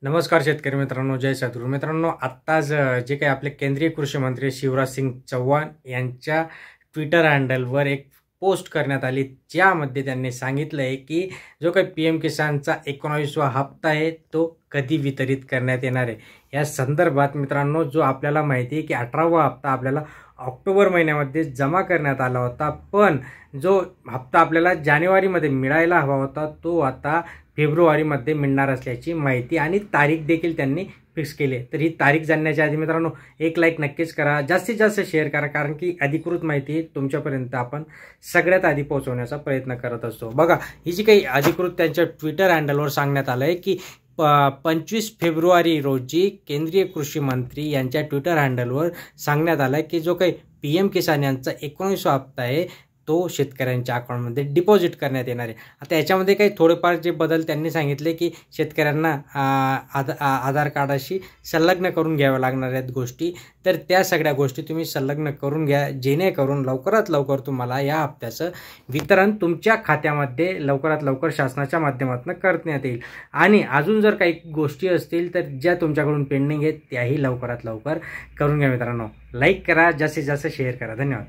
नमस्कार शेतकरी मित्रांनो, जय सद्गुरू मित्रांनो. आत्ताच जे काही आपले केंद्रीय कृषी मंत्री शिवराज सिंग चौहान यांच्या ट्विटर हँडलवर एक पोस्ट करण्यात आली, ज्यामध्ये त्यांनी सांगितलं आहे की जो काही PM किसानचा 19वा हप्ता आहे तो कधी वितरित करण्यात येणार आहे. या संदर्भात मित्रांनो, जो आपल्याला माहिती आहे की 18वा हप्ता आपल्याला ऑक्टोबर महिन्यामध्ये जमा करण्यात आला होता, पण जो हप्ता आपल्याला जानेवारीमध्ये मिळायला हवा होता तो आता फेब्रुवारीमध्ये मिळणार असल्याची माहिती आणि तारीख देखील त्यांनी फिक्स केली. तर ही तारीख जाणण्याच्या आधी मित्रांनो, एक लाईक नक्कीच करा, जास्तीत जास्त शेअर करा, कारण की अधिकृत माहिती तुमच्यापर्यंत आपण सगळ्यात आधी पोहोचवण्याचा प्रयत्न करत असतो. बघा, ही जी काही अधिकृत त्यांच्या ट्विटर हँडलवर सांगण्यात आलं आहे की 25 फेब्रुवारी रोजी केंद्रीय कृषी मंत्री यांच्या ट्विटर हँडलवर सांगण्यात आलं की जो काही PM किसान यांचा 19वा हप्ता आहे तो शेतकऱ्यांच्या अकाउंटमध्ये डिपॉझिट करण्यात येणार आहे. आता याच्यामध्ये काही थोडेफार जे बदल त्यांनी सांगितले की शेतकऱ्यांना आधार कार्डाशी संलग्न करून घ्याव्या लागणार आहेत गोष्टी, तर त्या सगळ्या गोष्टी तुम्ही संलग्न करून घ्या, जेणेकरून लवकरात लवकर तुम्हाला या हप्त्याचं वितरण तुमच्या खात्यामध्ये लवकरात लवकर शासनाच्या माध्यमातून करण्यात येईल. आणि अजून जर काही गोष्टी असतील तर ज्या तुमच्याकडून पेंडिंग आहेत त्याही लवकरात लवकर करून घ्या. मित्रांनो, लाईक करा, जास्तीत जास्त शेअर करा. धन्यवाद.